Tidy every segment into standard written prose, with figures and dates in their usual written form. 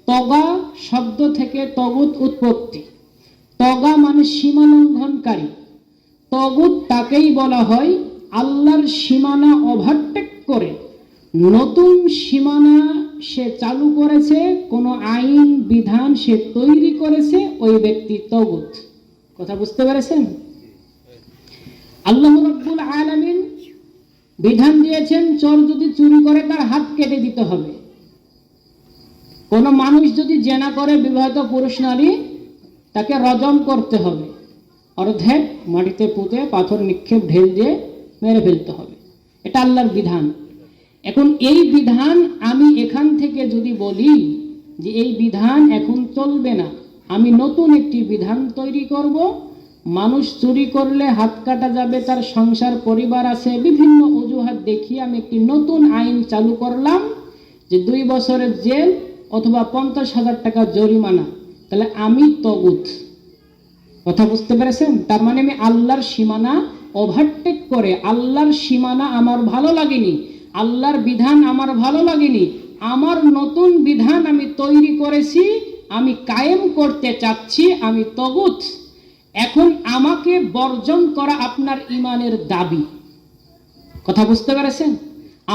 তগা শব্দ থেকে তগুত উৎপত্তি। তগা মানে সীমা লঙ্ঘনকারী। তগুত তাকেই বলা হয় আল্লাহর সীমানা ওভারটেক করে নতুন সীমানা সে চালু করেছে, কোনো আইন বিধান সে তৈরি করেছে, ওই ব্যক্তি তগুত। কথা বুঝতে পেরেছেন? আল্লাহ রাব্বুল আলামিন বিধান দিয়েছেন, চোর যদি চুরি করে তার হাত কেটে দিতে হবে। কোন মানুষ যদি জেনা করে, বিবাহিত পুরুষ নারী, তাকে রজম করতে হবে, অর্ধেক মাটিতে পুঁতে পাথর নিক্ষেপ ঢেল দিয়ে মেরে ফেলতে হবে। এটা আল্লাহর বিধান। এখন এই বিধান আমি এখান থেকে যদি বলি যে এই বিধান এখন চলবে না, আমি নতুন একটি বিধান তৈরি করব, মানুষ চুরি করলে হাত কাটা যাবে, তার সংসার পরিবার আছে, বিভিন্ন অজুহাত দেখিয়ে আমি একটি নতুন আইন চালু করলাম যে 2 বছরের জেল অথবা 50,000 টাকা জরিমানা, তাহলে আমি তগুত। কথা বুঝতে পেরেছেন? তার মানে আমি আল্লাহর সীমানা ওভারটেক করে, আল্লাহর সীমানা আমার ভালো লাগেনি, আল্লাহর বিধান আমার ভালো লাগেনি, আমার নতুন বিধান আমি তৈরি করেছি, আমি কায়েম করতে চাচ্ছি, আমি তগুত। এখন আমাকে বর্জন করা আপনার ইমানের দাবি। কথা বুঝতে পেরেছেন?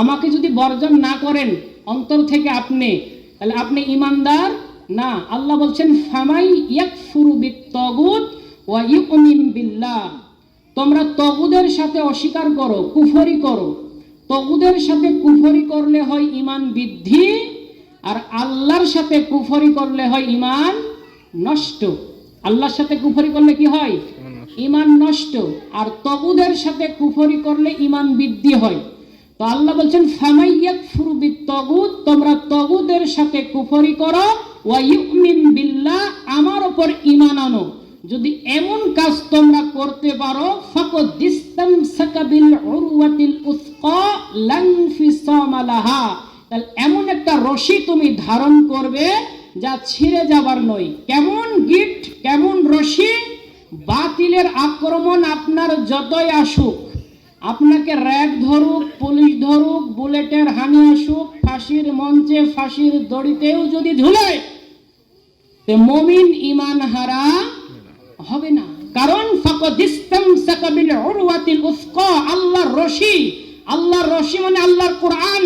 আমাকে যদি বর্জন না করেন অন্তর থেকে আপনি, তাহলে আপনি ইমানদার না। আল্লাহ বলছেন ফামাই ইয়াকফুরু বিত-তাগুত ওয়া ইউমিন বিল্লাহ। তোমরা তগুদের সাথে অস্বীকার করো, কুফরি করো। তগুদের সাথে কুফরি করলে হয় ঈমান বৃদ্ধি, আর আল্লাহর সাথে কুফরি করলে হয় ঈমান নষ্ট। আল্লাহর সাথে কুফরি করলে কি হয়? ঈমান নষ্ট। আর তগুদের সাথে কুফরি করলে ঈমান বৃদ্ধি হয়। তো আল্লাহ বলছেন ফামাই ইয়াকফুরু বিত-তাগুত, তোমরা তগুদের সাথে কুফরি করো, ওয়া ইউমিন বিল্লাহ, আমার উপর ঈমান আনো। যদি এমন কাজ তোমরা করতে পারো, ফাকাদ ইসতামসাকা বিল উরওয়াতিল উসকা লান ফিসামা লাহা, তাহলে এমন একটা রশি তুমি ধারণ করবে যা ছিঁড়ে যাবার নয়। কেমন গিট, কেমন রশি? বাতিলের আক্রমণ আপনার যতই আসুক, আপনাকে র্যাব ধরুক, পুলিশ ধরুক, বুলেটের হানি আসুক, ফাঁসির মঞ্চে, ফাঁসির দড়িতেও যদি ঝুলে, তে মুমিন ঈমান হারা হবে না। কারণ ফাকাদ ইসতামসাকা বিল উরওয়াতিল উসকা, আল্লাহর রশি। আল্লাহর রশি মানে আল্লাহর কোরআন,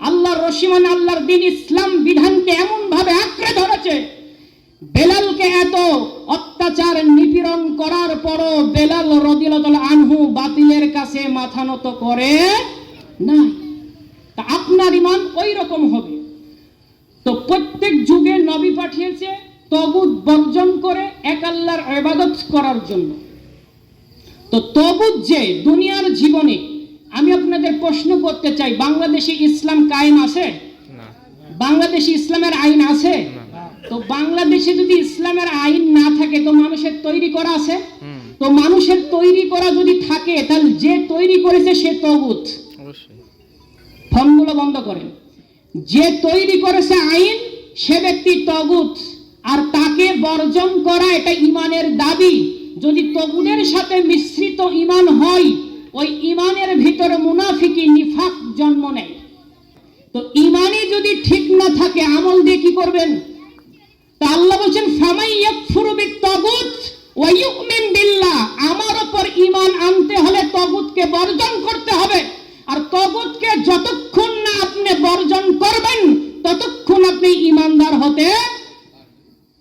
আল্লাহর রশি মানে আল্লাহর দ্বীন ইসলাম বিধানকে এমন ভাবে আঁকড়ে ধরেছে। বেলালকে এত অত্যাচার নিপীড়ন করার পরও বেলাল রাদিয়াল্লাহু আনহু বাতিলের কাছে মাথা নত করে নাই। তা আপনার ঈমান ওই রকম হবে। তো প্রত্যেক যুগে নবী পাঠিয়েছে তগুত বর্জন করে এক আল্লাহর ইবাদত করার জন্য। তো তগুত যে দুনিয়ার জীবনে, আমি আপনাদের প্রশ্ন করতে চাই, বাংলাদেশে ইসলাম কায়েম আছে? বাংলাদেশে ইসলামের আইন আছে? তো বাংলাদেশে যদি ইসলামের আইন না থাকে, তো মানুষের তৈরি করা আছে? তো মানুষের তৈরি করা যদি থাকে, তাহলে যে তৈরি করেছে সে তগুত। ফর্মগুলো বন্ধ করেন। যে তৈরি করেছে আইন, সে ব্যক্তি তগুত, আর তাকে বর্জন করা এটা ঈমানের দাবি। যদি তগুদের সাথে মিশ্রিত ঈমান হয়, ওই ঈমানের ভিতরে মুনাফিকি, নিফাক জন্ম নেয়। তো ঈমানই যদি ঠিক না থাকে, আমল দিয়ে কি করবেন? তা আল্লাহ বলেন ফামাই ইয়াকফুরু বিত-তাগুত ওয়া ইউমিন বিল্লাহ, আমার উপর ঈমান আনতে হলে তাগুতকে বর্জন করতে হবে। আর তাগুতকে যতক্ষণ না আপনি বর্জন করবেন, ততক্ষণ আপনি ঈমানদার হতে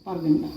পারবেন না।